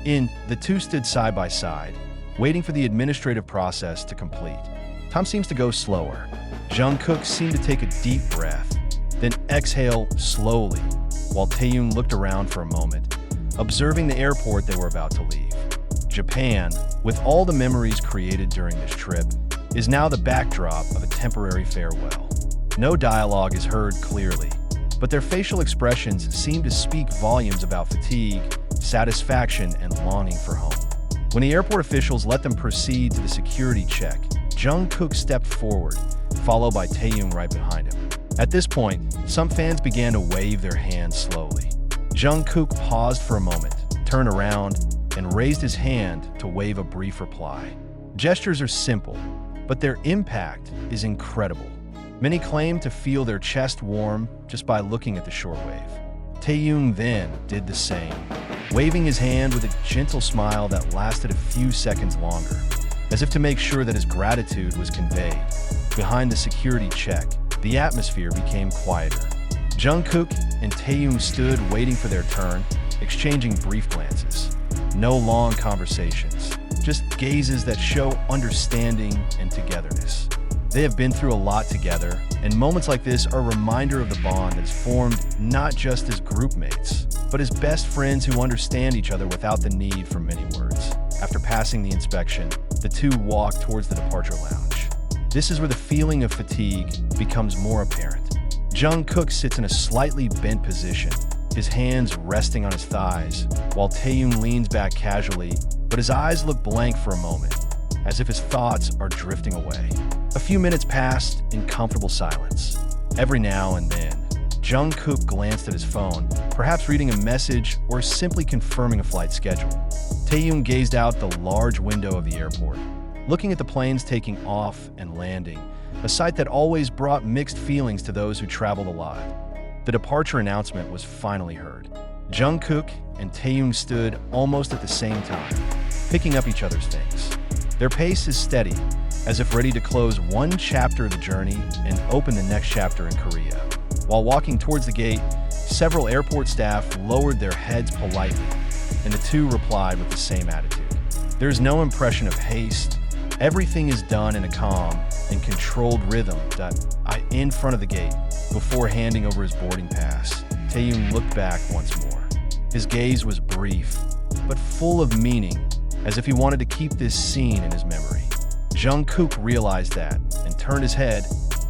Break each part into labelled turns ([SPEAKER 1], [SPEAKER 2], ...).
[SPEAKER 1] The two stood side by side, waiting for the administrative process to complete. Time seems to go slower. Jungkook seemed to take a deep breath, then exhale slowly, while Taehyung looked around for a moment, observing the airport they were about to leave. Japan, with all the memories created during this trip, is now the backdrop of a temporary farewell. No dialogue is heard clearly, but their facial expressions seem to speak volumes about fatigue, satisfaction, and longing for home. When the airport officials let them proceed to the security check, Jungkook stepped forward, followed by Taehyung right behind him. At this point, some fans began to wave their hands slowly. Jungkook paused for a moment, turned around, and raised his hand to wave a brief reply. Gestures are simple, but their impact is incredible. Many claim to feel their chest warm just by looking at the shortwave. Taehyung then did the same, waving his hand with a gentle smile that lasted a few seconds longer, as if to make sure that his gratitude was conveyed. Behind the security check, the atmosphere became quieter. Jungkook and Taehyung stood waiting for their turn, exchanging brief glances. No long conversations, just gazes that show understanding and togetherness. They have been through a lot together, and moments like this are a reminder of the bond that is formed not just as group mates, but as best friends who understand each other without the need for many words. After passing the inspection, the two walk towards the departure lounge. This is where the feeling of fatigue becomes more apparent. Jungkook sits in a slightly bent position, his hands resting on his thighs, while Taehyung leans back casually, but his eyes look blank for a moment, as if his thoughts are drifting away. A few minutes passed in comfortable silence. Every now and then, Jungkook glanced at his phone, perhaps reading a message or simply confirming a flight schedule. Taehyung gazed out the large window of the airport, looking at the planes taking off and landing, a sight that always brought mixed feelings to those who traveled a lot. The departure announcement was finally heard. Jungkook and Taehyung stood almost at the same time, picking up each other's things. Their pace is steady, as if ready to close one chapter of the journey and open the next chapter in Korea. While walking towards the gate, several airport staff lowered their heads politely, and the two replied with the same attitude. There's no impression of haste. Everything is done in a calm and controlled rhythm in front of the gate. Before handing over his boarding pass, Taehyung looked back once more. His gaze was brief, but full of meaning, as if he wanted to keep this scene in his memory. Jungkook realized that and turned his head,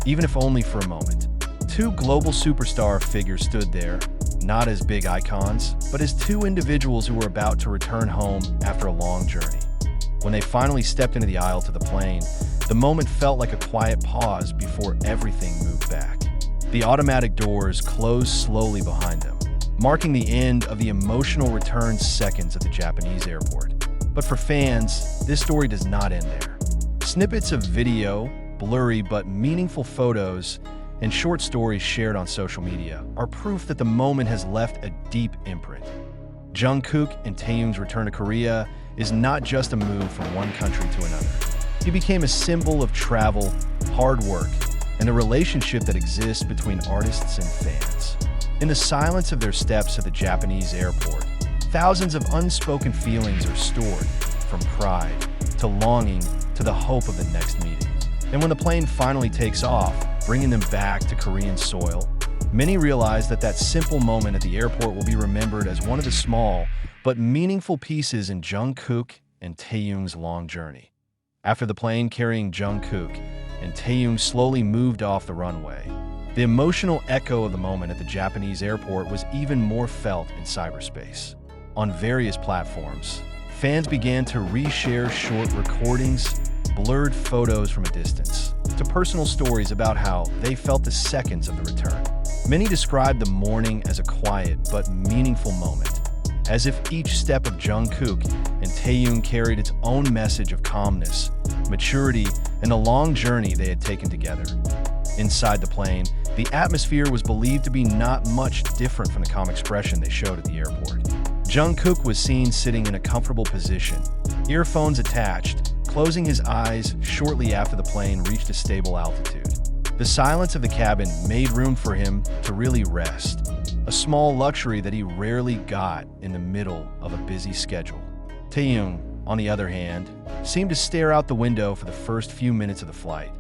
[SPEAKER 1] even if only for a moment. Two global superstar figures stood there, not as big icons, but as two individuals who were about to return home after a long journey. When they finally stepped into the aisle to the plane, the moment felt like a quiet pause before everything moved back. The automatic doors closed slowly behind them, marking the end of the emotional return seconds at the Japanese airport. But for fans, this story does not end there. Snippets of video, blurry but meaningful photos, and short stories shared on social media are proof that the moment has left a deep imprint. Jungkook and Taehyung's return to Korea is not just a move from one country to another. He became a symbol of travel, hard work, and the relationship that exists between artists and fans. In the silence of their steps at the Japanese airport, thousands of unspoken feelings are stored, from pride to longing to the hope of the next meeting. And when the plane finally takes off, bringing them back to Korean soil, many realize that that simple moment at the airport will be remembered as one of the small but meaningful pieces in Jungkook and Taehyung's long journey. After the plane carrying Jungkook and Taehyung slowly moved off the runway, the emotional echo of the moment at the Japanese airport was even more felt in cyberspace. On various platforms, fans began to reshare short recordings, blurred photos from a distance, to personal stories about how they felt the seconds of the return. Many described the morning as a quiet but meaningful moment, as if each step of Jungkook and Taehyung carried its own message of calmness, maturity, and the long journey they had taken together. Inside the plane, the atmosphere was believed to be not much different from the calm expression they showed at the airport. Jungkook was seen sitting in a comfortable position, earphones attached, closing his eyes shortly after the plane reached a stable altitude. The silence of the cabin made room for him to really rest, a small luxury that he rarely got in the middle of a busy schedule. Taehyung, on the other hand, seemed to stare out the window for the first few minutes of the flight,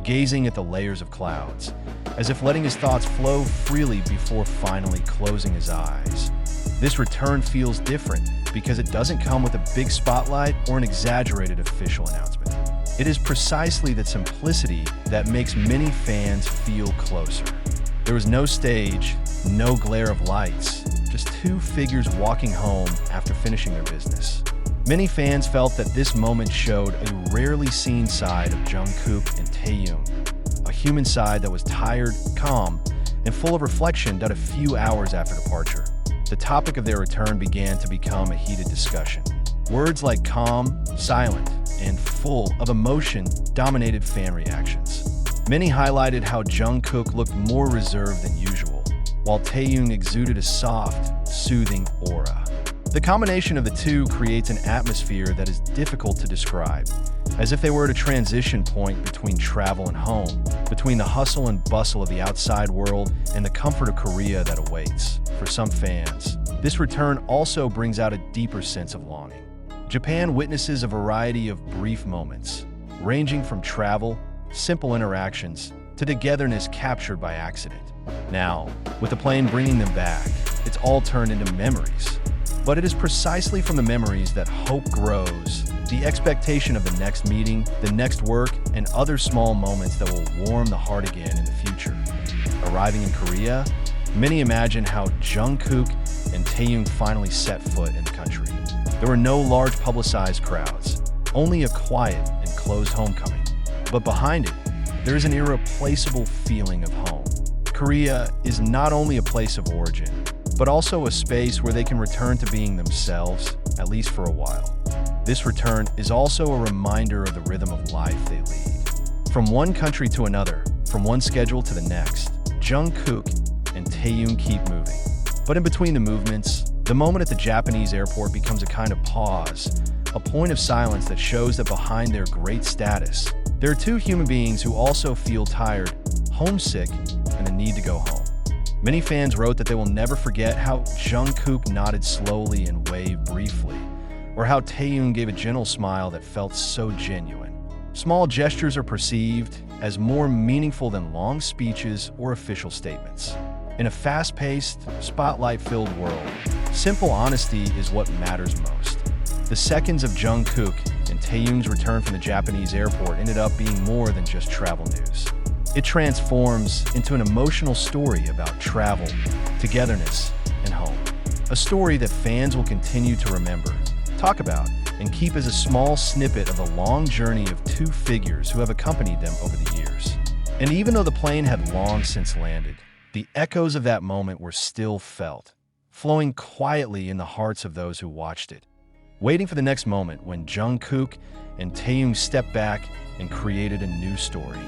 [SPEAKER 1] gazing at the layers of clouds, as if letting his thoughts flow freely before finally closing his eyes. This return feels different because it doesn't come with a big spotlight or an exaggerated official announcement. It is precisely that simplicity that makes many fans feel closer. There was no stage, no glare of lights, just two figures walking home after finishing their business. Many fans felt that this moment showed a rarely seen side of Jungkook and Taehyung, a human side that was tired, calm, and full of reflection that a few hours after departure. The topic of their return began to become a heated discussion. Words like calm, silent, and full of emotion dominated fan reactions. Many highlighted how Jungkook looked more reserved than usual, while Taehyung exuded a soft, soothing aura. The combination of the two creates an atmosphere that is difficult to describe, as if they were at a transition point between travel and home, between the hustle and bustle of the outside world and the comfort of Korea that awaits. For some fans, this return also brings out a deeper sense of longing. Japan witnesses a variety of brief moments, ranging from travel, simple interactions, to togetherness captured by accident. Now, with the plane bringing them back, it's all turned into memories. But it is precisely from the memories that hope grows, the expectation of the next meeting, the next work, and other small moments that will warm the heart again in the future. Arriving in Korea, many imagine how Jungkook and Taehyung finally set foot in the country. There were no large publicized crowds, only a quiet and closed homecoming. But behind it, there is an irreplaceable feeling of home. Korea is not only a place of origin, but also a space where they can return to being themselves, at least for a while. This return is also a reminder of the rhythm of life they lead. From one country to another, from one schedule to the next, Jungkook and Taehyung keep moving. But in between the movements, the moment at the Japanese airport becomes a kind of pause, a point of silence that shows that behind their great status, there are two human beings who also feel tired, homesick, and the need to go home. Many fans wrote that they will never forget how Jungkook nodded slowly and waved briefly, or how Taehyung gave a gentle smile that felt so genuine. Small gestures are perceived as more meaningful than long speeches or official statements. In a fast-paced, spotlight-filled world, simple honesty is what matters most. The seconds of Jungkook and Taehyung's return from the Japanese airport ended up being more than just travel news. It transforms into an emotional story about travel, togetherness, and home. A story that fans will continue to remember, talk about, and keep as a small snippet of the long journey of two figures who have accompanied them over the years. And even though the plane had long since landed, the echoes of that moment were still felt, flowing quietly in the hearts of those who watched it, waiting for the next moment when Jungkook and Taehyung stepped back and created a new story.